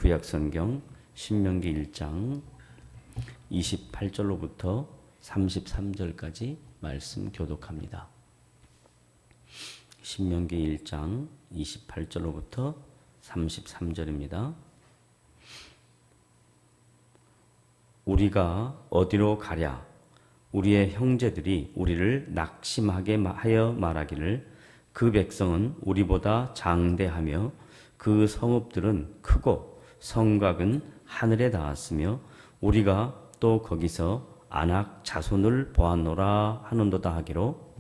구약성경 신명기 1장 28절로부터 33절까지 말씀 교독합니다. 신명기 1장 28절로부터 33절입니다. 우리가 어디로 가랴? 우리의 형제들이 우리를 낙심하게 하여 말하기를 그 백성은 우리보다 장대하며 그 성읍들은 크고 성곽은 하늘에 닿았으며 우리가 또 거기서 아낙 자손을 보았노라 하는도다 하기로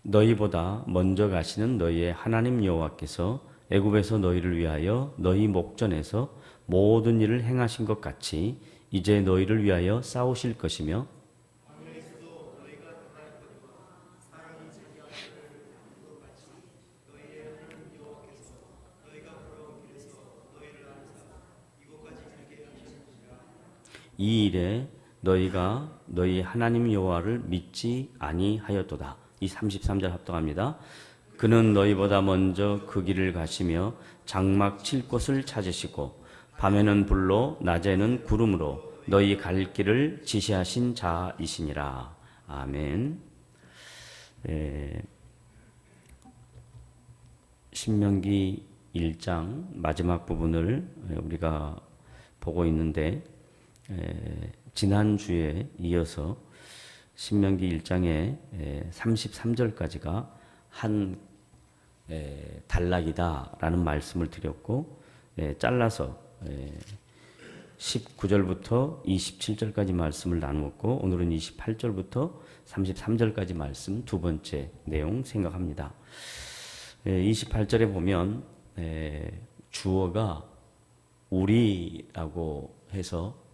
너희보다 먼저 가시는 너희의 하나님 여호와께서 애굽에서 너희를 위하여 너희 목전에서 모든 일을 행하신 것 같이 이제 너희를 위하여 싸우실 것이며 이 일에 너희가 너희 하나님 여호와를 믿지 아니하였도다. 이 33절 합동합니다. 그는 너희보다 먼저 그 길을 가시며 장막 칠 곳을 찾으시고 밤에는 불로 낮에는 구름으로 너희 갈 길을 지시하신 자이시니라. 아멘. 신명기 1장 마지막 부분을 우리가 보고 있는데 지난주에 이어서 신명기 1장의 33절까지가 한 단락이다라는 말씀을 드렸고 잘라서 19절부터 27절까지 말씀을 나누었고 오늘은 28절부터 33절까지 말씀 두 번째 내용 생각합니다. 28절에 보면 주어가 우리라고 해서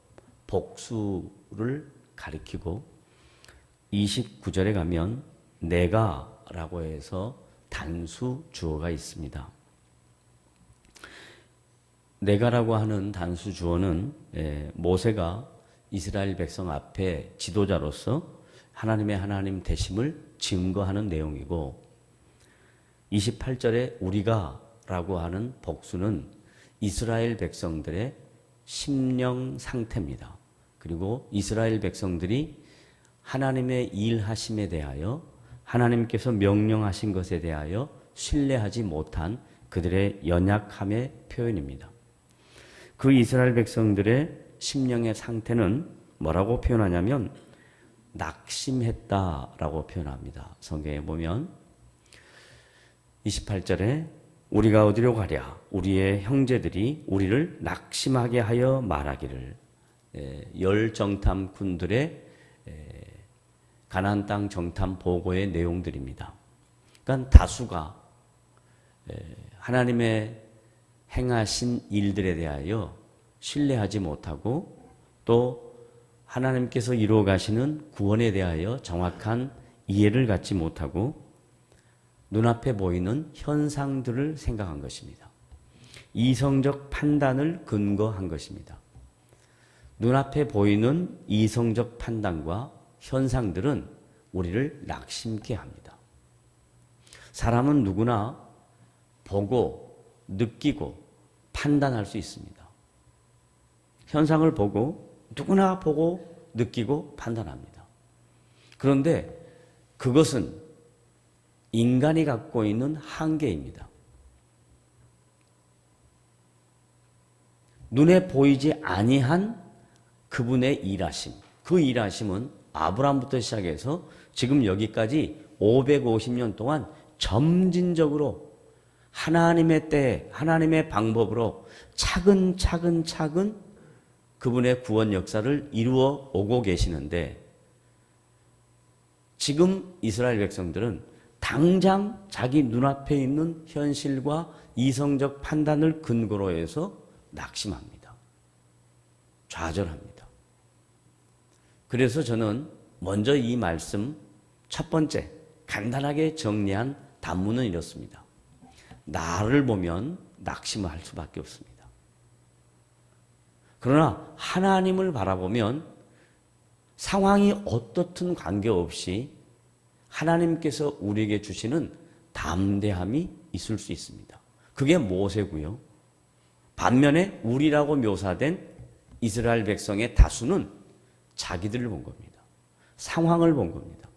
복수를 가리키고 29절에 가면 내가라고 해서 단수 주어가 있습니다. 내가라고 하는 단수 주어는 모세가 이스라엘 백성 앞에 지도자로서 하나님의 하나님 되심을 증거하는 내용이고 28절에 우리가라고 하는 복수는 이스라엘 백성들의 심령 상태입니다. 그리고 이스라엘 백성들이 하나님의 일하심에 대하여 하나님께서 명령하신 것에 대하여 신뢰하지 못한 그들의 연약함의 표현입니다. 그 이스라엘 백성들의 심령의 상태는 뭐라고 표현하냐면 낙심했다라고 표현합니다. 성경에 보면 28절에 우리가 어디로 가랴? 우리의 형제들이 우리를 낙심하게 하여 말하기를 열 정탐 군들의 가나안 땅 정탐 보고의 내용들입니다. 그러니까 다수가 하나님의 행하신 일들에 대하여 신뢰하지 못하고 또 하나님께서 이루어 가시는 구원에 대하여 정확한 이해를 갖지 못하고 눈앞에 보이는 현상들을 생각한 것입니다. 이성적 판단을 근거한 것입니다. 눈앞에 보이는 이성적 판단과 현상들은 우리를 낙심케 합니다. 사람은 누구나 보고 느끼고 판단할 수 있습니다. 현상을 보고 누구나 보고 느끼고 판단합니다. 그런데 그것은 인간이 갖고 있는 한계입니다. 눈에 보이지 아니한 그분의 일하심, 그 일하심은 아브라함부터 시작해서 지금 여기까지 550년 동안 점진적으로 하나님의 때에 하나님의 방법으로 차근차근 그분의 구원 역사를 이루어 오고 계시는데 지금 이스라엘 백성들은 당장 자기 눈앞에 있는 현실과 이성적 판단을 근거로 해서 낙심합니다. 좌절합니다. 그래서 저는 먼저 이 말씀 첫 번째 간단하게 정리한 단문은 이렇습니다. 나를 보면 낙심할 수밖에 없습니다. 그러나 하나님을 바라보면 상황이 어떻든 관계없이 하나님께서 우리에게 주시는 담대함이 있을 수 있습니다. 그게 모세고요. 반면에 우리라고 묘사된 이스라엘 백성의 다수는 자기들을 본 겁니다. 상황을 본 겁니다.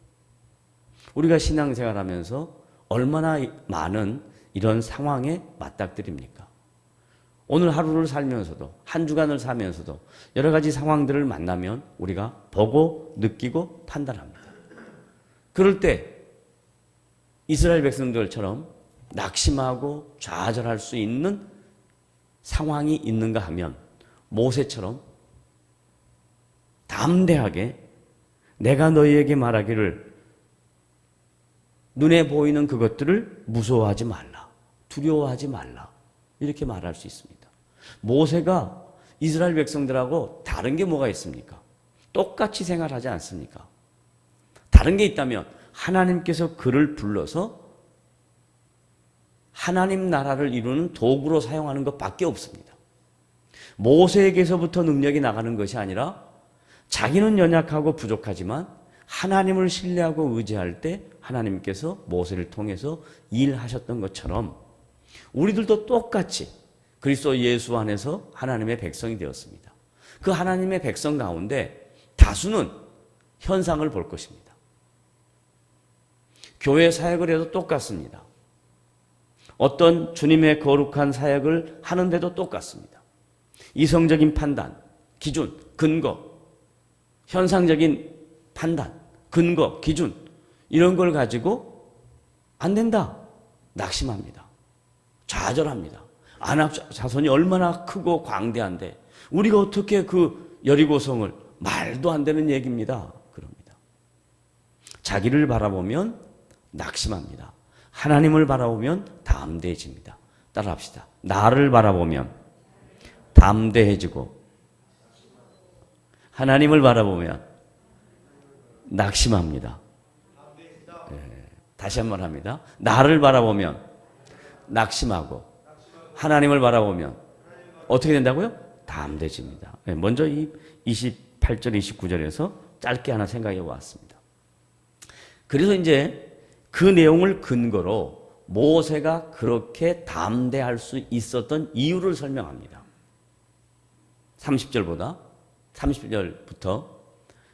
우리가 신앙생활하면서 얼마나 많은 이런 상황에 맞닥뜨립니까? 오늘 하루를 살면서도, 한 주간을 살면서도 여러 가지 상황들을 만나면 우리가 보고 느끼고 판단합니다. 그럴 때 이스라엘 백성들처럼 낙심하고 좌절할 수 있는 상황이 있는가 하면 모세처럼 담대하게 내가 너희에게 말하기를 눈에 보이는 그것들을 무서워하지 말라, 두려워하지 말라, 이렇게 말할 수 있습니다. 모세가 이스라엘 백성들하고 다른 게 뭐가 있습니까? 똑같이 생활하지 않습니까? 다른 게 있다면 하나님께서 그를 불러서 하나님 나라를 이루는 도구로 사용하는 것밖에 없습니다. 모세에게서부터 능력이 나가는 것이 아니라 자기는 연약하고 부족하지만 하나님을 신뢰하고 의지할 때 하나님께서 모세를 통해서 일하셨던 것처럼 우리들도 똑같이 그리스도 예수 안에서 하나님의 백성이 되었습니다. 그 하나님의 백성 가운데 다수는 현상을 볼 것입니다. 교회 사역을 해도 똑같습니다. 어떤 주님의 거룩한 사역을 하는데도 똑같습니다. 이성적인 판단, 기준, 근거, 현상적인 판단, 근거, 기준 이런 걸 가지고 안 된다. 낙심합니다. 좌절합니다. 아낙 자손이 얼마나 크고 광대한데 우리가 어떻게 그 여리고성을 말도 안 되는 얘기입니다. 그럽니다. 자기를 바라보면 낙심합니다. 하나님을 바라보면 담대해집니다. 따라합시다. 나를 바라보면 담대해지고 하나님을 바라보면 낙심합니다. 네, 다시 한번 합니다. 나를 바라보면 낙심하고 하나님을 바라보면 어떻게 된다고요? 담대해집니다. 네, 먼저 이 28절, 29절에서 짧게 하나 생각해 보았습니다. 그래서 이제 그 내용을 근거로 모세가 그렇게 담대할 수 있었던 이유를 설명합니다. 30절부터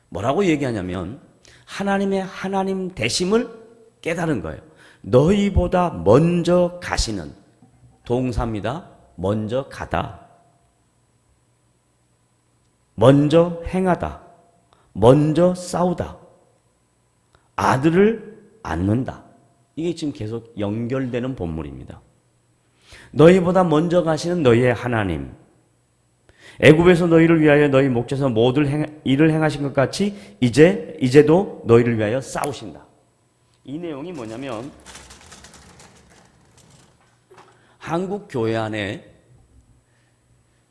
뭐라고 얘기하냐면 하나님의 하나님 되심을 깨달은 거예요. 너희보다 먼저 가시는 동사입니다. 먼저 가다, 먼저 행하다, 먼저 싸우다, 아들을 안는다. 이게 지금 계속 연결되는 본문입니다. 너희보다 먼저 가시는 너희의 하나님, 애굽에서 너희를 위하여 너희 목전에서 모든 일을 행하신 것 같이 이제도 너희를 위하여 싸우신다. 이 내용이 뭐냐면 한국 교회 안에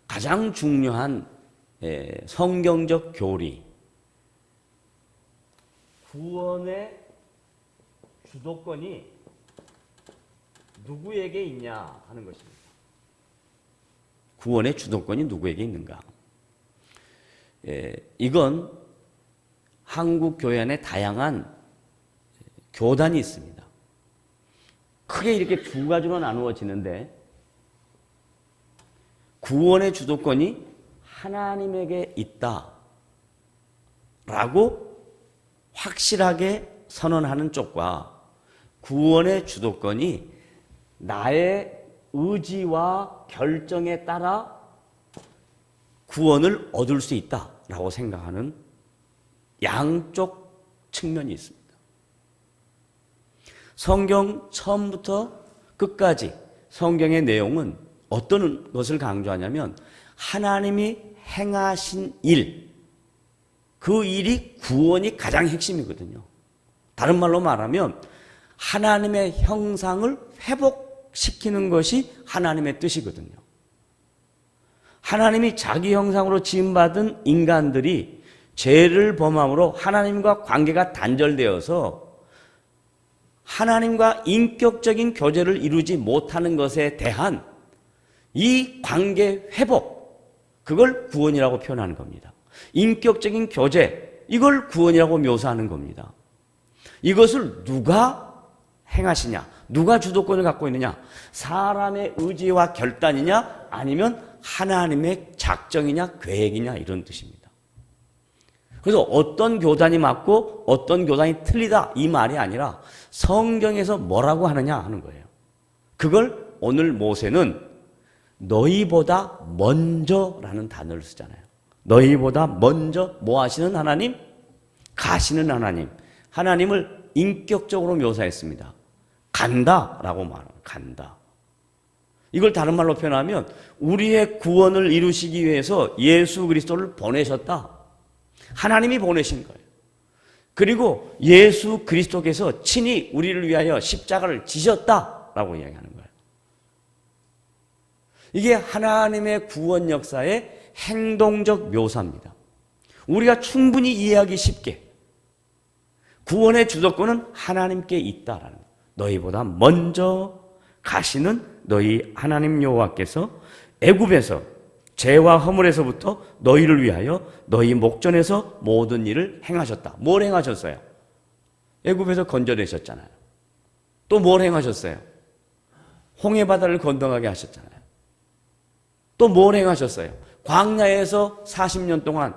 가장 중요한 성경적 교리, 구원의 주도권이 누구에게 있냐 하는 것입니다. 구원의 주도권이 누구에게 있는가? 이건 한국 교회 안에 다양한 교단이 있습니다. 크게 이렇게 두 가지로 나누어지는데 구원의 주도권이 하나님에게 있다라고 확실하게 선언하는 쪽과 구원의 주도권이 나의 의지와 결정에 따라 구원을 얻을 수 있다라고 생각하는 양쪽 측면이 있습니다. 성경 처음부터 끝까지 성경의 내용은 어떤 것을 강조하냐면 하나님이 행하신 일, 그 일이 구원이 가장 핵심이거든요. 다른 말로 말하면 하나님의 형상을 회복시키는 것이 하나님의 뜻이거든요. 하나님이 자기 형상으로 지음받은 인간들이 죄를 범함으로 하나님과 관계가 단절되어서 하나님과 인격적인 교제를 이루지 못하는 것에 대한 이 관계 회복, 그걸 구원이라고 표현하는 겁니다. 인격적인 교제, 이걸 구원이라고 묘사하는 겁니다. 이것을 누가 행하시냐? 누가 주도권을 갖고 있느냐? 사람의 의지와 결단이냐? 아니면 하나님의 작정이냐? 계획이냐? 이런 뜻입니다. 그래서 어떤 교단이 맞고 어떤 교단이 틀리다 이 말이 아니라 성경에서 뭐라고 하느냐 하는 거예요. 그걸 오늘 모세는 너희보다 먼저라는 단어를 쓰잖아요. 너희보다 먼저 뭐 하시는 하나님? 가시는 하나님. 하나님을 인격적으로 묘사했습니다. 간다라고 말합니다. 간다. 이걸 다른 말로 표현하면 우리의 구원을 이루시기 위해서 예수 그리스도를 보내셨다. 하나님이 보내신 거예요. 그리고 예수 그리스도께서 친히 우리를 위하여 십자가를 지셨다라고 이야기하는 거예요. 이게 하나님의 구원 역사의 행동적 묘사입니다. 우리가 충분히 이해하기 쉽게 구원의 주도권은 하나님께 있다라는 거예요. 너희보다 먼저 가시는 너희 하나님 여호와께서 애굽에서 죄와 허물에서부터 너희를 위하여 너희 목전에서 모든 일을 행하셨다. 뭘 행하셨어요? 애굽에서 건져내셨잖아요. 또 뭘 행하셨어요? 홍해 바다를 건너가게 하셨잖아요. 또 뭘 행하셨어요? 광야에서 40년 동안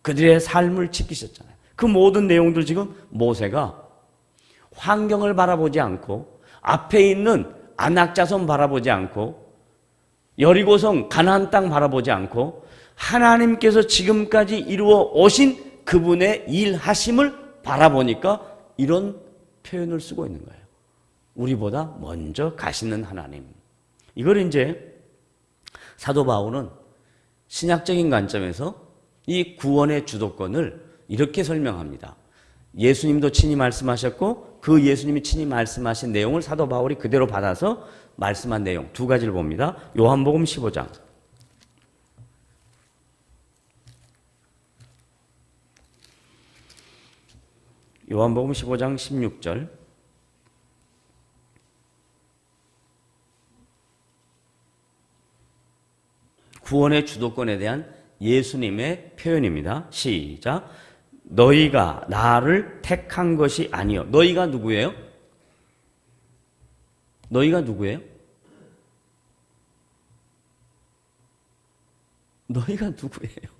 그들의 삶을 지키셨잖아요. 그 모든 내용들 지금 모세가 환경을 바라보지 않고 앞에 있는 안악자손 바라보지 않고 여리고성 가나안 땅 바라보지 않고 하나님께서 지금까지 이루어 오신 그분의 일하심을 바라보니까 이런 표현을 쓰고 있는 거예요. 우리보다 먼저 가시는 하나님. 이걸 이제 사도 바울은 신약적인 관점에서 이 구원의 주도권을 이렇게 설명합니다. 예수님도 친히 말씀하셨고 그 예수님이 친히 말씀하신 내용을 사도 바울이 그대로 받아서 말씀한 내용 두 가지를 봅니다. 요한복음 15장. 요한복음 15장 16절. 구원의 주도권에 대한 예수님의 표현입니다. 시작. 너희가 나를 택한 것이 아니요. 너희가 누구예요? 너희가 누구예요? 너희가 누구예요?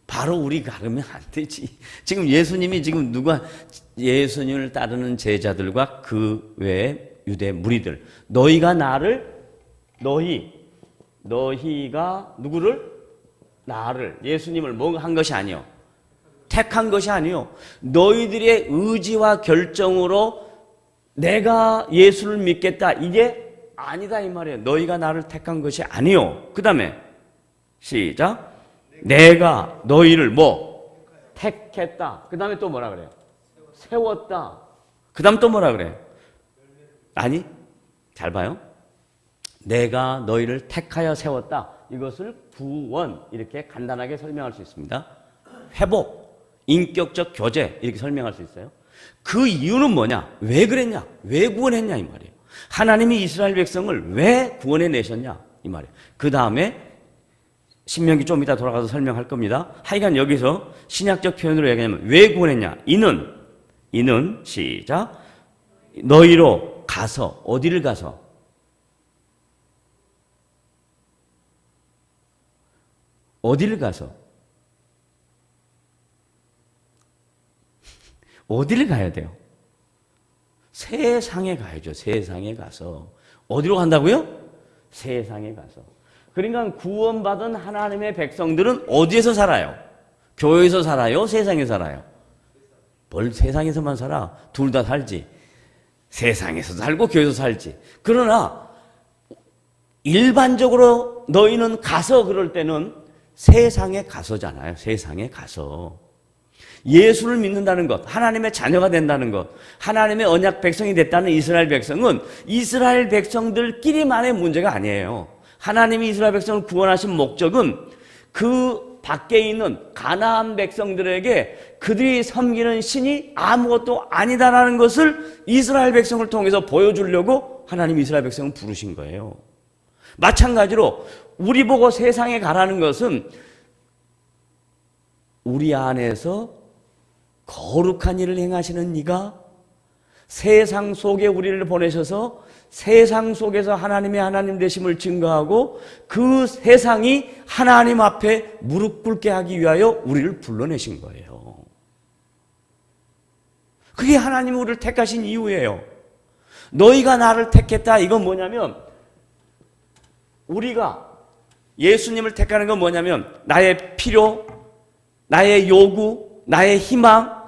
바로 우리가 그러면 안 되지. 지금 예수님이 지금 누가 예수님을 따르는 제자들과 그 외에 유대 무리들. 너희가 나를 너희가 누구를? 나를 예수님을 뭐 한 것이 아니요. 택한 것이 아니요. 너희들의 의지와 결정으로 내가 예수를 믿겠다. 이게 아니다 이 말이에요. 너희가 나를 택한 것이 아니요. 그 다음에 시작. 내가 너희를 뭐? 택했다. 그 다음에 또 뭐라 그래요? 세웠다. 그 다음 또 뭐라 그래요? 아니, 잘 봐요. 내가 너희를 택하여 세웠다. 이것을 구원 이렇게 간단하게 설명할 수 있습니다. 회복, 인격적 교제 이렇게 설명할 수 있어요. 그 이유는 뭐냐? 왜 그랬냐? 왜 구원했냐 이 말이에요. 하나님이 이스라엘 백성을 왜 구원해 내셨냐 이 말이에요. 그 다음에 신명기 좀 이따 돌아가서 설명할 겁니다. 하여간 여기서 신약적 표현으로 얘기하면 왜 구원했냐? 이는 시작. 너희로 가서 어디를 가서? 어디를 가서? 어디를 가야 돼요? 세상에 가야죠. 세상에 가서. 어디로 간다고요? 세상에 가서. 그러니까 구원받은 하나님의 백성들은 어디에서 살아요? 교회에서 살아요? 세상에 살아요? 뭘 세상에서만 살아? 둘 다 살지. 세상에서 살고 교회에서 살지. 그러나 일반적으로 너희는 가서 그럴 때는 세상에 가서잖아요. 세상에 가서. 예수를 믿는다는 것, 하나님의 자녀가 된다는 것, 하나님의 언약 백성이 됐다는 이스라엘 백성은 이스라엘 백성들끼리만의 문제가 아니에요. 하나님이 이스라엘 백성을 구원하신 목적은 그 밖에 있는 가나안 백성들에게 그들이 섬기는 신이 아무것도 아니다라는 것을 이스라엘 백성을 통해서 보여주려고 하나님 이스라엘 백성을 부르신 거예요. 마찬가지로 우리 보고 세상에 가라는 것은 우리 안에서 거룩한 일을 행하시는 이가 세상 속에 우리를 보내셔서 세상 속에서 하나님의 하나님 되심을 증거하고 그 세상이 하나님 앞에 무릎 꿇게 하기 위하여 우리를 불러내신 거예요. 그게 하나님이 우리를 택하신 이유예요. 너희가 나를 택했다. 이건 뭐냐면 우리가 예수님을 택하는 건 뭐냐면 나의 필요, 나의 요구, 나의 희망,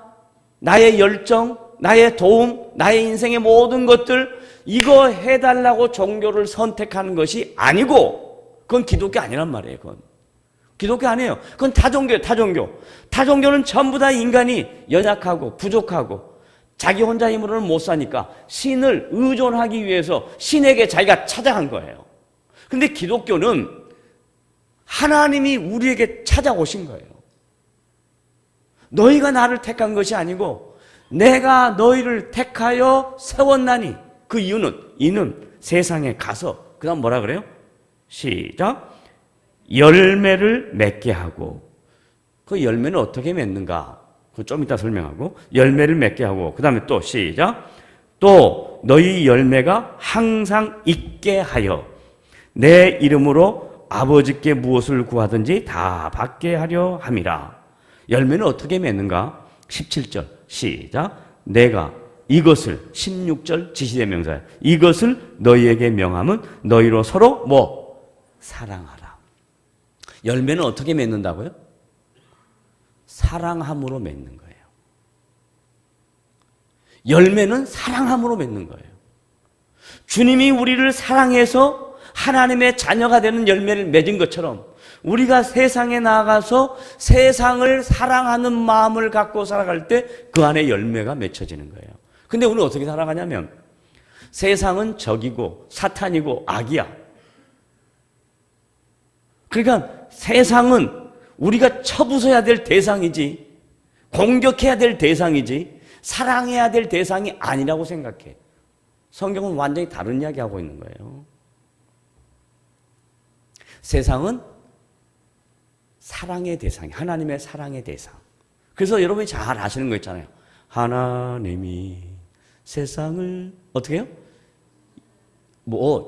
나의 열정, 나의 도움, 나의 인생의 모든 것들 이거 해달라고 종교를 선택하는 것이 아니고 그건 기독교 아니란 말이에요. 그건 기독교 아니에요. 그건 타종교예요. 타종교는 전부 다 인간이 연약하고 부족하고 자기 혼자 힘으로는 못 사니까 신을 의존하기 위해서 신에게 자기가 찾아간 거예요. 근데 기독교는 하나님이 우리에게 찾아오신 거예요. 너희가 나를 택한 것이 아니고 내가 너희를 택하여 세웠나니 그 이는 세상에 가서 그 다음 뭐라 그래요? 시작. 열매를 맺게 하고 그 열매는 어떻게 맺는가? 그거 좀 이따 설명하고 열매를 맺게 하고 그 다음에 또 시작. 또 너희 열매가 항상 있게 하여 내 이름으로 아버지께 무엇을 구하든지 다 받게 하려 함이라. 열매는 어떻게 맺는가? 17절 시작. 내가 이것을 16절 지시대명사야. 이것을 너희에게 명함은 너희로 서로 뭐? 사랑하라. 열매는 어떻게 맺는다고요? 사랑함으로 맺는 거예요. 열매는 사랑함으로 맺는 거예요. 주님이 우리를 사랑해서 하나님의 자녀가 되는 열매를 맺은 것처럼 우리가 세상에 나가서 세상을 사랑하는 마음을 갖고 살아갈 때 그 안에 열매가 맺혀지는 거예요. 근데 우리는 어떻게 살아가냐면 세상은 적이고 사탄이고 악이야. 그러니까 세상은 우리가 쳐부숴야 될 대상이지 공격해야 될 대상이지 사랑해야 될 대상이 아니라고 생각해. 성경은 완전히 다른 이야기하고 있는 거예요. 세상은 사랑의 대상이 하나님의 사랑의 대상. 그래서 여러분이 잘 아시는 거 있잖아요. 하나님이 세상을 어떻게 해요?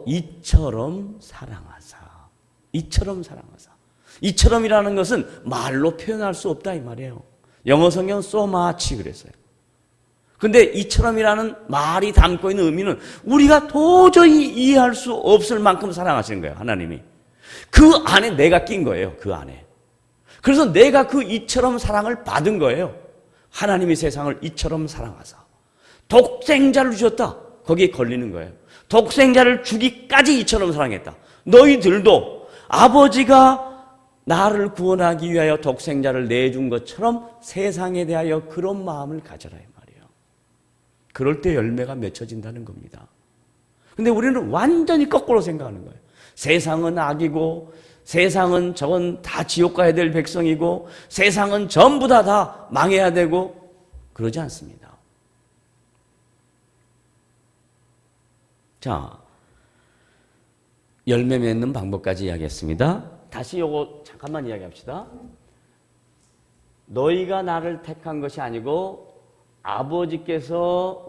이처럼 사랑하사. 이처럼 사랑하사. 이처럼이라는 것은 말로 표현할 수 없다 이 말이에요. 영어 성경은 so much 그랬어요. 근데 이처럼이라는 말이 담고 있는 의미는 우리가 도저히 이해할 수 없을 만큼 사랑하시는 거예요. 하나님이. 그 안에 내가 낀 거예요. 그 안에. 그래서 내가 그 이처럼 사랑을 받은 거예요. 하나님이 세상을 이처럼 사랑하사. 독생자를 주셨다. 거기에 걸리는 거예요. 독생자를 주기까지 이처럼 사랑했다. 너희들도 아버지가 나를 구원하기 위하여 독생자를 내준 것처럼 세상에 대하여 그런 마음을 가져라 이 말이에요. 그럴 때 열매가 맺혀진다는 겁니다. 근데 우리는 완전히 거꾸로 생각하는 거예요. 세상은 악이고 세상은 저건 다 지옥 가야 될 백성이고 세상은 전부 다 망해야 되고 그러지 않습니다. 자, 열매 맺는 방법까지 이야기했습니다. 다시 요거 잠깐만 이야기합시다. 너희가 나를 택한 것이 아니고 아버지께서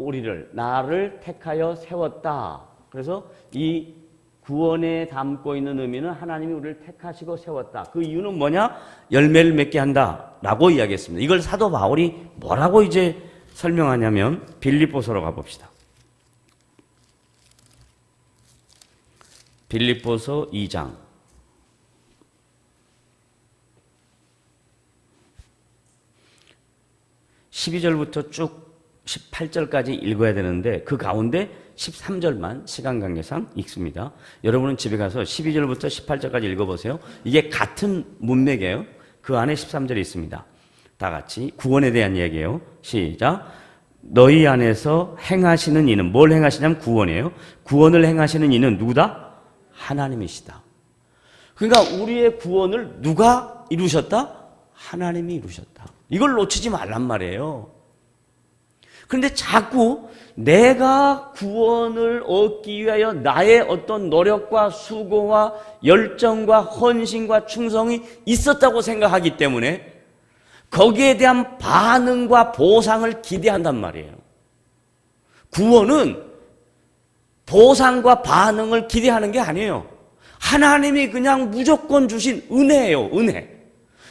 나를 택하여 세웠다. 그래서 이 구원에 담고 있는 의미는 하나님이 우리를 택하시고 세웠다. 그 이유는 뭐냐? 열매를 맺게 한다라고 이야기했습니다. 이걸 사도 바울이 뭐라고 이제 설명하냐면 빌립보서로 가봅시다. 빌립보서 2장 12절부터 쭉 18절까지 읽어야 되는데 그 가운데 13절만 시간 관계상 읽습니다. 여러분은 집에 가서 12절부터 18절까지 읽어보세요. 이게 같은 문맥이에요. 그 안에 13절이 있습니다. 다 같이 구원에 대한 이야기예요. 시작. 너희 안에서 행하시는 이는 뭘 행하시냐면 구원이에요. 구원을 행하시는 이는 누구다? 하나님이시다. 그러니까 우리의 구원을 누가 이루셨다? 하나님이 이루셨다. 이걸 놓치지 말란 말이에요. 그런데 자꾸 내가 구원을 얻기 위하여 나의 어떤 노력과 수고와 열정과 헌신과 충성이 있었다고 생각하기 때문에 거기에 대한 반응과 보상을 기대한단 말이에요. 구원은 보상과 반응을 기대하는 게 아니에요. 하나님이 그냥 무조건 주신 은혜예요. 은혜.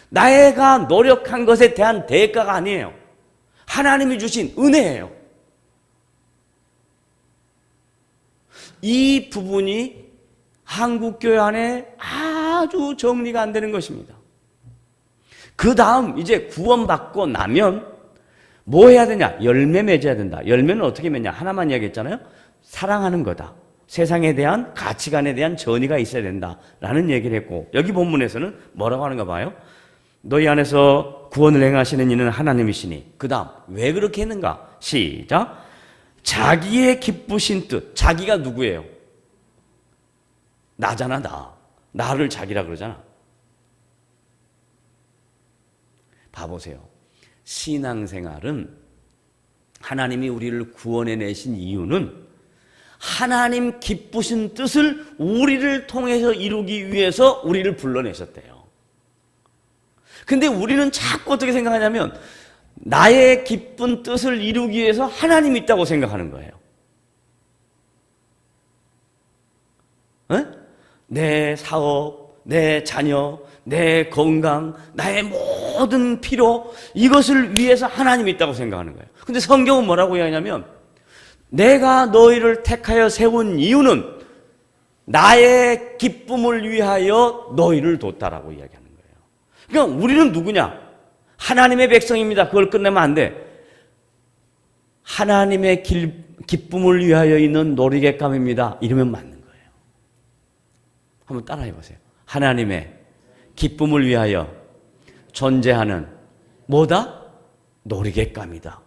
나가 노력한 것에 대한 대가가 아니에요. 하나님이 주신 은혜예요. 이 부분이 한국교회 안에 아주 정리가 안 되는 것입니다. 그 다음 이제 구원받고 나면 뭐 해야 되냐? 열매 맺어야 된다. 열매는 어떻게 맺냐? 하나만 이야기했잖아요. 사랑하는 거다. 세상에 대한 가치관에 대한 전이가 있어야 된다라는 얘기를 했고, 여기 본문에서는 뭐라고 하는가 봐요. 너희 안에서 구원을 행하시는 이는 하나님이시니. 그 다음 왜 그렇게 했는가? 시작. 자기의 기쁘신 뜻. 자기가 누구예요? 나잖아. 나를 자기라 그러잖아. 봐보세요. 신앙생활은 하나님이 우리를 구원해내신 이유는 하나님 기쁘신 뜻을 우리를 통해서 이루기 위해서 우리를 불러내셨대요. 근데 우리는 자꾸 어떻게 생각하냐면 나의 기쁜 뜻을 이루기 위해서 하나님이 있다고 생각하는 거예요. 에? 내 사업, 내 자녀, 내 건강, 나의 모든 필요, 이것을 위해서 하나님이 있다고 생각하는 거예요. 근데 성경은 뭐라고 이야기하냐면 내가 너희를 택하여 세운 이유는 나의 기쁨을 위하여 너희를 뒀다라고 이야기하는 거예요. 그러니까 우리는 누구냐? 하나님의 백성입니다. 그걸 끝내면 안 돼. 하나님의 기쁨을 위하여 있는 놀이객감입니다. 이러면 맞는 거예요. 한번 따라해 보세요. 하나님의 기쁨을 위하여 존재하는 뭐다? 놀이객감이다.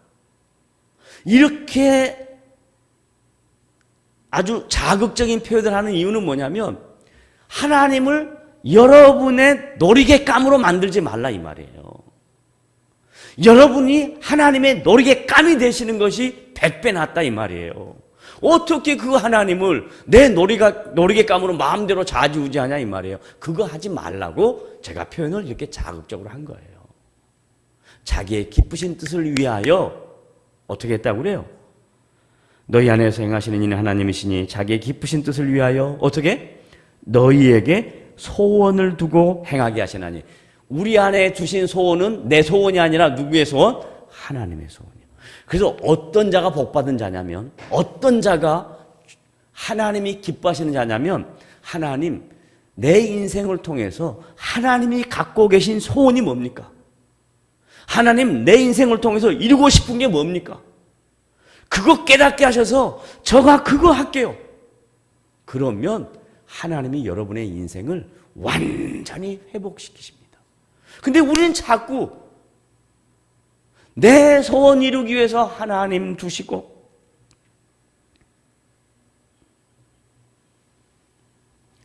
이렇게 아주 자극적인 표현을 하는 이유는 뭐냐면 하나님을 여러분의 놀이객감으로 만들지 말라 이 말이에요. 여러분이 하나님의 놀이객감이 되시는 것이 100배 낫다 이 말이에요. 어떻게 그 하나님을 내 놀이객감으로 마음대로 좌지우지하냐 이 말이에요. 그거 하지 말라고 제가 표현을 이렇게 자극적으로 한 거예요. 자기의 기쁘신 뜻을 위하여 어떻게 했다고 그래요? 너희 안에서 행하시는 이는 하나님이시니 자기의 기쁘신 뜻을 위하여 어떻게? 너희에게 소원을 두고 행하게 하시나니. 우리 안에 주신 소원은 내 소원이 아니라 누구의 소원? 하나님의 소원이에요. 그래서 어떤 자가 복받은 자냐면, 어떤 자가 하나님이 기뻐하시는 자냐면, 하나님, 내 인생을 통해서 하나님이 갖고 계신 소원이 뭡니까? 하나님, 내 인생을 통해서 이루고 싶은 게 뭡니까? 그거 깨닫게 하셔서 저가 그거 할게요. 그러면 하나님이 여러분의 인생을 완전히 회복시키십니다. 근데 우리는 자꾸 내 소원 이루기 위해서 하나님 두시고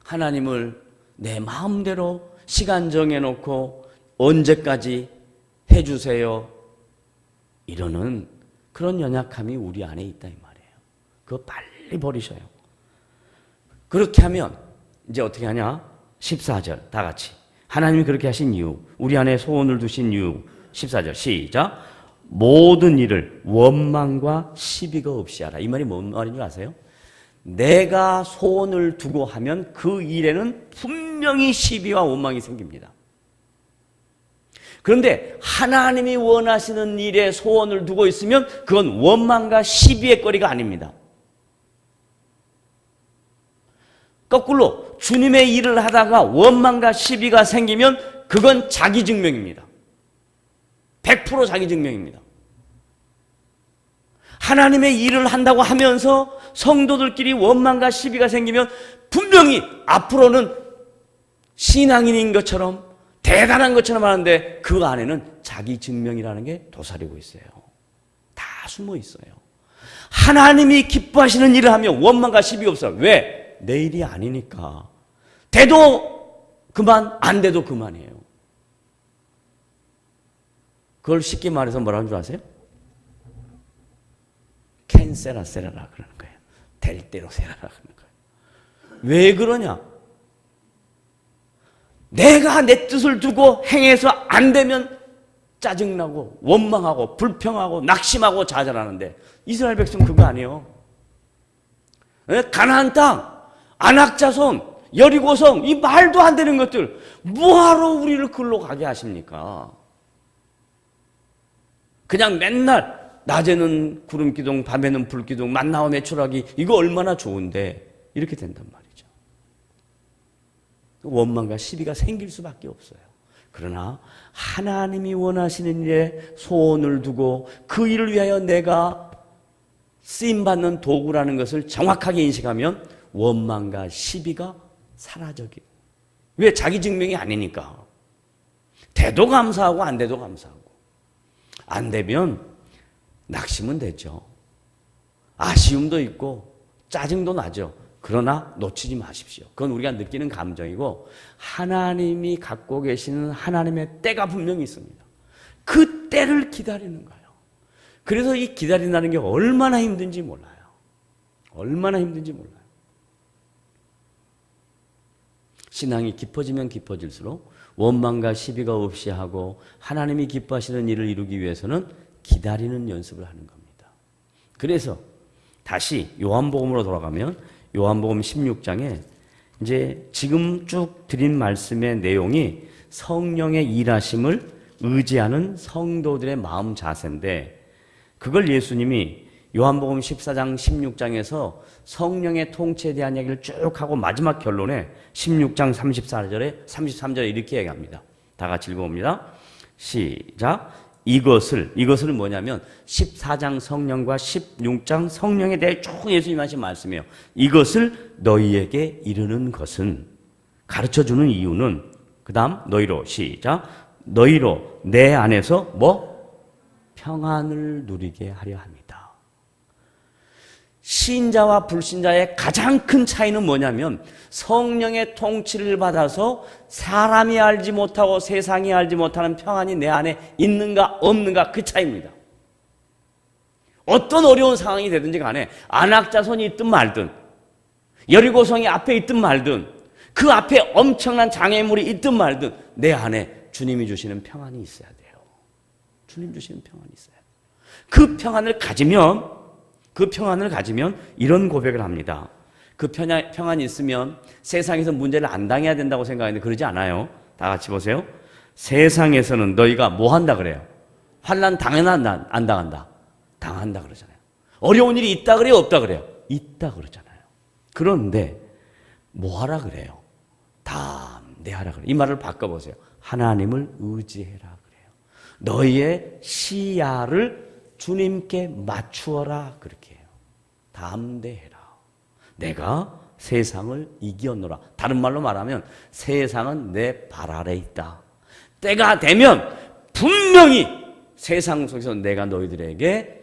하나님을 내 마음대로 시간 정해놓고 언제까지 해주세요 이러는 그런 연약함이 우리 안에 있다 이 말이에요. 그거 빨리 버리셔요. 그렇게 하면 이제 어떻게 하냐? 14절 다 같이. 하나님이 그렇게 하신 이유, 우리 안에 소원을 두신 이유. 14절 시작. 모든 일을 원망과 시비가 없이 하라. 이 말이 뭔 말인 줄 아세요? 내가 소원을 두고 하면 그 일에는 분명히 시비와 원망이 생깁니다. 그런데 하나님이 원하시는 일에 소원을 두고 있으면 그건 원망과 시비의 거리가 아닙니다. 거꾸로 주님의 일을 하다가 원망과 시비가 생기면 그건 자기 증명입니다. 100% 자기 증명입니다. 하나님의 일을 한다고 하면서 성도들끼리 원망과 시비가 생기면 분명히 앞으로는 신앙인인 것처럼 대단한 것처럼 하는데 그 안에는 자기 증명이라는 게 도사리고 있어요. 다 숨어 있어요. 하나님이 기뻐하시는 일을 하면 원망과 시비가 없어요. 왜? 내 일이 아니니까. 돼도 그만, 안 돼도 그만이에요. 그걸 쉽게 말해서 뭐라는 줄 아세요? 캔세라 세라라 그러는 거예요. 될 대로 세라라 그러는 거예요. 왜 그러냐? 내가 내 뜻을 두고 행해서 안 되면 짜증나고 원망하고 불평하고 낙심하고 좌절하는데 이스라엘 백성 그거 아니에요. 가나안 땅, 안악자손, 여리고성, 이 말도 안 되는 것들 뭐하러 우리를 글로 가게 하십니까? 그냥 맨날 낮에는 구름기둥, 밤에는 불기둥, 만나와 매출하기 이거 얼마나 좋은데 이렇게 된단 말이죠. 원망과 시비가 생길 수밖에 없어요. 그러나 하나님이 원하시는 일에 소원을 두고 그 일을 위하여 내가 쓰임받는 도구라는 것을 정확하게 인식하면 원망과 시비가 사라져요. 왜? 자기 증명이 아니니까. 돼도 감사하고 안 돼도 감사하고. 안 되면 낙심은 되죠. 아쉬움도 있고 짜증도 나죠. 그러나 놓치지 마십시오. 그건 우리가 느끼는 감정이고 하나님이 갖고 계시는 하나님의 때가 분명히 있습니다. 그 때를 기다리는 거예요. 그래서 이 기다린다는 게 얼마나 힘든지 몰라요. 얼마나 힘든지 몰라요. 신앙이 깊어지면 깊어질수록 원망과 시비가 없이 하고 하나님이 기뻐하시는 일을 이루기 위해서는 기다리는 연습을 하는 겁니다. 그래서 다시 요한복음으로 돌아가면 요한복음 16장에 이제 지금 쭉 드린 말씀의 내용이 성령의 일하심을 의지하는 성도들의 마음 자세인데 그걸 예수님이 요한복음 14장 16장에서 성령의 통치에 대한 이야기를 쭉 하고 마지막 결론에 16장 33절에 이렇게 얘기합니다. 다 같이 읽어봅니다. 시작. 이것을 뭐냐면 14장 성령과 16장 성령에 대해 쭉 예수님 하신 말씀이에요. 이것을 너희에게 이르는 것은 가르쳐주는 이유는 그 다음 너희로 시작. 너희로 내 안에서 평안을 누리게 하려 합니다. 신자와 불신자의 가장 큰 차이는 뭐냐면 성령의 통치를 받아서 사람이 알지 못하고 세상이 알지 못하는 평안이 내 안에 있는가 없는가 그 차이입니다. 어떤 어려운 상황이 되든지 간에 안악자손이 있든 말든 여리고성이 앞에 있든 말든 그 앞에 엄청난 장애물이 있든 말든 내 안에 주님이 주시는 평안이 있어야 돼요. 주님 주시는 평안이 있어야 돼요. 그 평안을 가지면 이런 고백을 합니다. 그 평안이 있으면 세상에서 문제를 안 당해야 된다고 생각하는데 그러지 않아요. 다 같이 보세요. 세상에서는 너희가 뭐 한다 그래요? 환난 당연한다, 안 당한다? 당한다 그러잖아요. 어려운 일이 있다 그래요? 없다 그래요? 있다 그러잖아요. 그런데 뭐 하라 그래요? 담대하라 그래요. 이 말을 바꿔보세요. 하나님을 의지해라 그래요. 너희의 시야를 주님께 맞추어라 그렇게 해요. 담대해라. 내가 세상을 이겼노라. 다른 말로 말하면 세상은 내 발 아래 있다. 때가 되면 분명히 세상 속에서 내가 너희들에게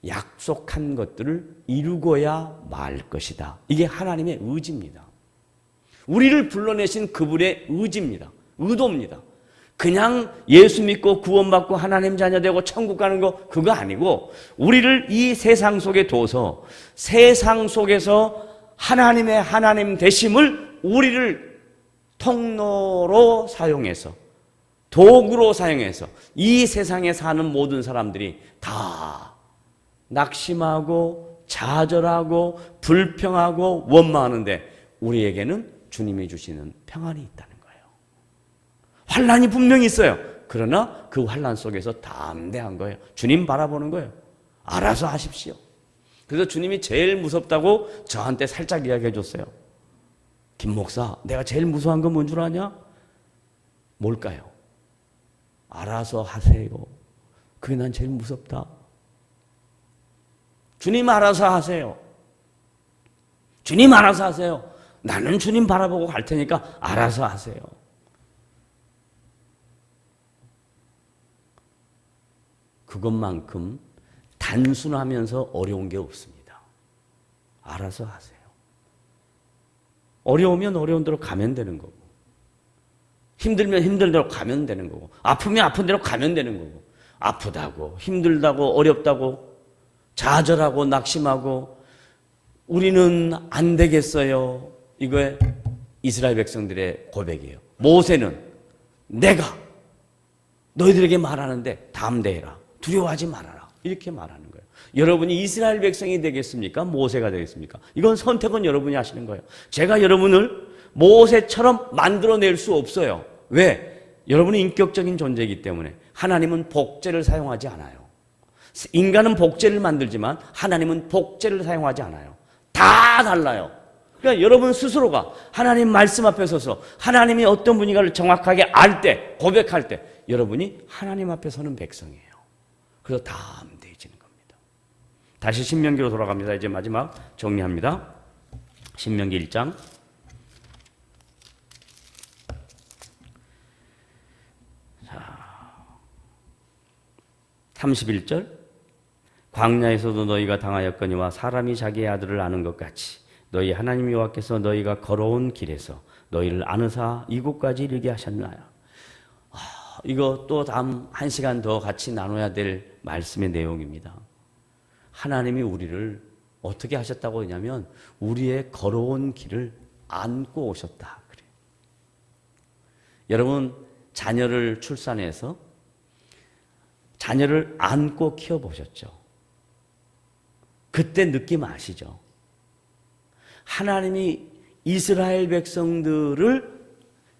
약속한 것들을 이루고야 말 것이다. 이게 하나님의 의지입니다. 우리를 불러내신 그분의 의지입니다. 의도입니다. 그냥 예수 믿고 구원받고 하나님 자녀 되고 천국 가는 거 그거 아니고 우리를 이 세상 속에 둬서 세상 속에서 하나님의 하나님 되심을 우리를 통로로 사용해서 도구로 사용해서 이 세상에 사는 모든 사람들이 다 낙심하고 좌절하고 불평하고 원망하는데 우리에게는 주님이 주시는 평안이 있다는 거예요. 환난이 분명히 있어요. 그러나 그 환난 속에서 담대한 거예요. 주님 바라보는 거예요. 알아서 하십시오. 그래서 주님이 제일 무섭다고 저한테 살짝 이야기해 줬어요. 김 목사, 내가 제일 무서운 건 뭔 줄 아냐? 뭘까요? 알아서 하세요. 그게 난 제일 무섭다. 주님 알아서 하세요. 주님 알아서 하세요. 나는 주님 바라보고 갈 테니까 알아서 하세요. 그것만큼 단순하면서 어려운 게 없습니다. 알아서 하세요. 어려우면 어려운 대로 가면 되는 거고 힘들면 힘든 대로 가면 되는 거고 아프면 아픈 대로 가면 되는 거고 아프다고 힘들다고 어렵다고 좌절하고 낙심하고 우리는 안 되겠어요. 이거 이스라엘 백성들의 고백이에요. 모세는 내가 너희들에게 말하는데 담대해라. 두려워하지 말아라. 이렇게 말하는 거예요. 여러분이 이스라엘 백성이 되겠습니까? 모세가 되겠습니까? 이건 선택은 여러분이 하시는 거예요. 제가 여러분을 모세처럼 만들어낼 수 없어요. 왜? 여러분은 인격적인 존재이기 때문에. 하나님은 복제를 사용하지 않아요. 인간은 복제를 만들지만 하나님은 복제를 사용하지 않아요. 다 달라요. 그러니까 여러분 스스로가 하나님 말씀 앞에 서서 하나님이 어떤 분인가를 정확하게 알 때, 고백할 때 여러분이 하나님 앞에 서는 백성이에요. 그래서 담대해지는 겁니다. 다시 신명기로 돌아갑니다. 이제 마지막 정리합니다. 신명기 1장 31절 광야에서도 너희가 당하였거니와 사람이 자기의 아들을 아는 것 같이 너희 하나님 여호와께서 너희가 걸어온 길에서 너희를 아느사 이곳까지 이르게 하셨나요? 이거 또 다음 1시간 더 같이 나눠야 될 말씀의 내용입니다. 하나님이 우리를 어떻게 하셨다고 하냐면 우리의 걸어온 길을 안고 오셨다 그래요. 여러분 자녀를 출산해서 자녀를 안고 키워보셨죠? 그때 느낌 아시죠? 하나님이 이스라엘 백성들을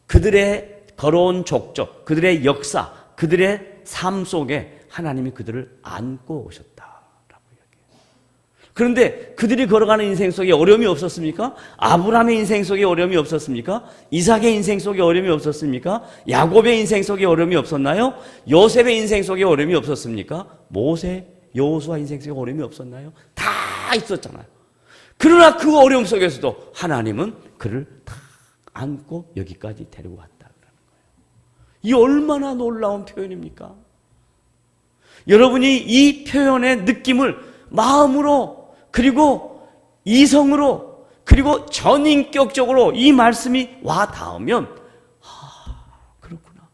그들의 걸어온 족적, 그들의 역사, 그들의 삶 속에 하나님이 그들을 안고 오셨다라고 이야기해요. 그런데 그들이 걸어가는 인생 속에 어려움이 없었습니까? 아브라함의 인생 속에 어려움이 없었습니까? 이삭의 인생 속에 어려움이 없었습니까? 야곱의 인생 속에 어려움이 없었나요? 요셉의 인생 속에 어려움이 없었습니까? 모세, 여호수아 인생 속에 어려움이 없었나요? 다 있었잖아요. 그러나 그 어려움 속에서도 하나님은 그를 다 안고 여기까지 데리고 왔다. 이 얼마나 놀라운 표현입니까? 여러분이 이 표현의 느낌을 마음으로 그리고 이성으로 그리고 전인격적으로 이 말씀이 와 닿으면 그렇구나.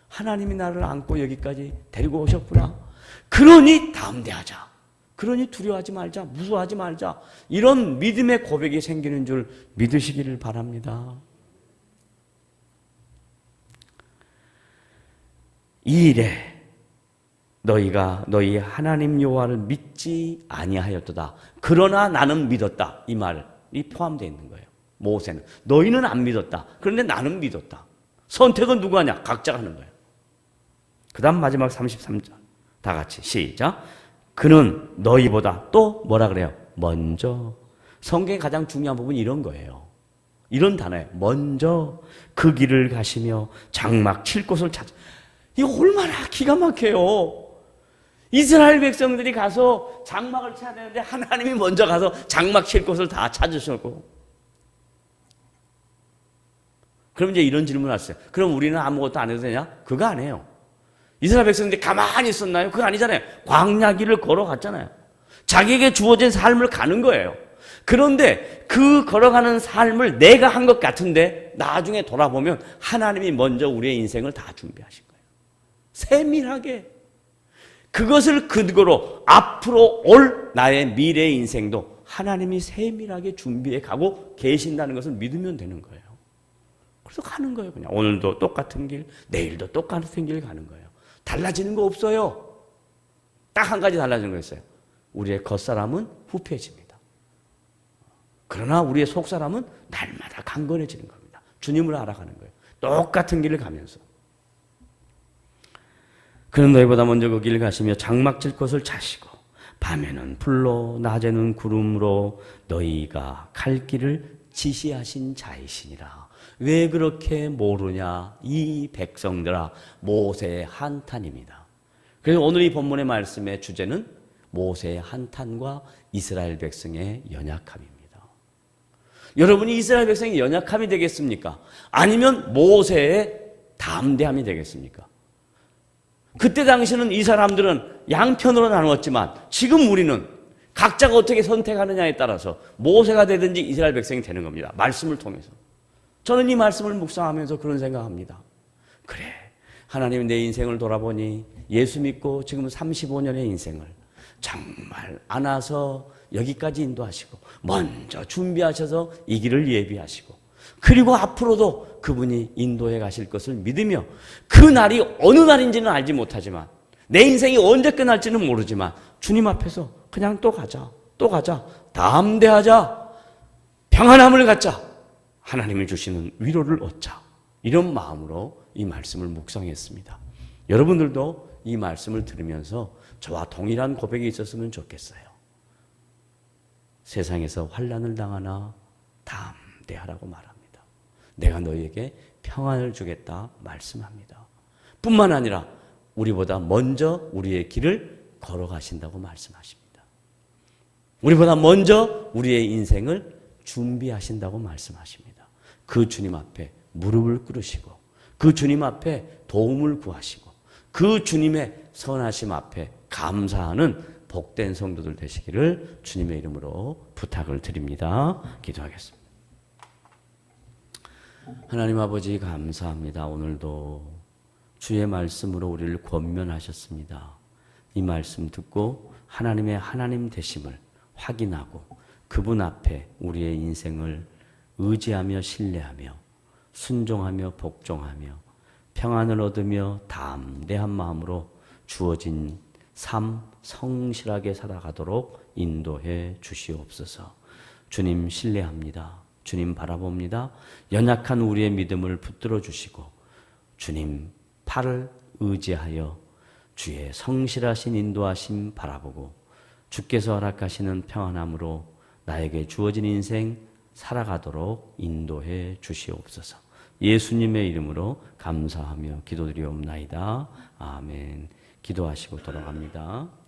하나님이 나를 안고 여기까지 데리고 오셨구나. 그러니 담대하자. 그러니 두려워하지 말자. 무서워하지 말자. 이런 믿음의 고백이 생기는 줄 믿으시기를 바랍니다. 이 일에 너희가 너희 하나님 여호와를 믿지 아니하였도다. 그러나 나는 믿었다. 이 말이 포함되어 있는 거예요. 모세는 너희는 안 믿었다. 그런데 나는 믿었다. 선택은 누가 하냐? 각자가 하는 거예요. 그 다음 마지막 33절 다 같이 시작. 그는 너희보다 또 뭐라 그래요? 먼저. 성경의 가장 중요한 부분이 이런 거예요. 이런 단어예요. 먼저 그 길을 가시며 장막 칠 곳을 찾아. 이거 얼마나 기가 막혀요. 이스라엘 백성들이 가서 장막을 쳐야 되는데 하나님이 먼저 가서 장막 칠 곳을 다 찾으셨고. 그럼 이제 이런 질문을 하셨어요. 그럼 우리는 아무것도 안 해도 되냐? 그거 안 해요. 이스라엘 백성들이 가만히 있었나요? 그거 아니잖아요. 광야길을 걸어갔잖아요. 자기에게 주어진 삶을 가는 거예요. 그런데 그 걸어가는 삶을 내가 한 것 같은데 나중에 돌아보면 하나님이 먼저 우리의 인생을 다 준비하신 거예요. 세밀하게. 그것을 근거로 앞으로 올 나의 미래의 인생도 하나님이 세밀하게 준비해 가고 계신다는 것을 믿으면 되는 거예요. 그래서 가는 거예요. 그냥 오늘도 똑같은 길, 내일도 똑같은 길 가는 거예요. 달라지는 거 없어요. 딱 한 가지 달라지는 거 있어요. 우리의 겉사람은 후패해집니다. 그러나 우리의 속사람은 날마다 강건해지는 겁니다. 주님을 알아가는 거예요. 똑같은 길을 가면서. 그는 너희보다 먼저 그 길을 가시며 장막 칠 곳을 차시고 밤에는 불로 낮에는 구름으로 너희가 갈 길을 지시하신 자이시니라. 왜 그렇게 모르냐? 이 백성들아, 모세의 한탄입니다. 그래서 오늘 이 본문의 말씀의 주제는 모세의 한탄과 이스라엘 백성의 연약함입니다. 여러분이 이스라엘 백성의 연약함이 되겠습니까? 아니면 모세의 담대함이 되겠습니까? 그때 당시는 이 사람들은 양편으로 나누었지만 지금 우리는 각자가 어떻게 선택하느냐에 따라서 모세가 되든지 이스라엘 백성이 되는 겁니다. 말씀을 통해서. 저는 이 말씀을 묵상하면서 그런 생각합니다. 그래, 하나님 내 인생을 돌아보니 예수 믿고 지금 35년의 인생을 정말 안아서 여기까지 인도하시고 먼저 준비하셔서 이 길을 예비하시고 그리고 앞으로도 그분이 인도해 가실 것을 믿으며 그 날이 어느 날인지는 알지 못하지만 내 인생이 언제 끝날지는 모르지만 주님 앞에서 그냥 또 가자, 또 가자, 담대하자, 평안함을 갖자, 하나님이 주시는 위로를 얻자, 이런 마음으로 이 말씀을 묵상했습니다. 여러분들도 이 말씀을 들으면서 저와 동일한 고백이 있었으면 좋겠어요. 세상에서 환난을 당하나 담대하라고 말합니다. 내가 너희에게 평안을 주겠다 말씀합니다. 뿐만 아니라 우리보다 먼저 우리의 길을 걸어가신다고 말씀하십니다. 우리보다 먼저 우리의 인생을 준비하신다고 말씀하십니다. 그 주님 앞에 무릎을 꿇으시고 그 주님 앞에 도움을 구하시고 그 주님의 선하심 앞에 감사하는 복된 성도들 되시기를 주님의 이름으로 부탁을 드립니다. 기도하겠습니다. 하나님 아버지 감사합니다. 오늘도 주의 말씀으로 우리를 권면하셨습니다. 이 말씀 듣고 하나님의 하나님 되심을 확인하고 그분 앞에 우리의 인생을 의지하며 신뢰하며 순종하며 복종하며 평안을 얻으며 담대한 마음으로 주어진 삶 성실하게 살아가도록 인도해 주시옵소서. 주님 신뢰합니다. 주님 바라봅니다. 연약한 우리의 믿음을 붙들어 주시고 주님 팔을 의지하여 주의 성실하신 인도하심 바라보고 주께서 허락하시는 평안함으로 나에게 주어진 인생 살아가도록 인도해 주시옵소서. 예수님의 이름으로 감사하며 기도드리옵나이다. 아멘. 기도하시고 돌아갑니다.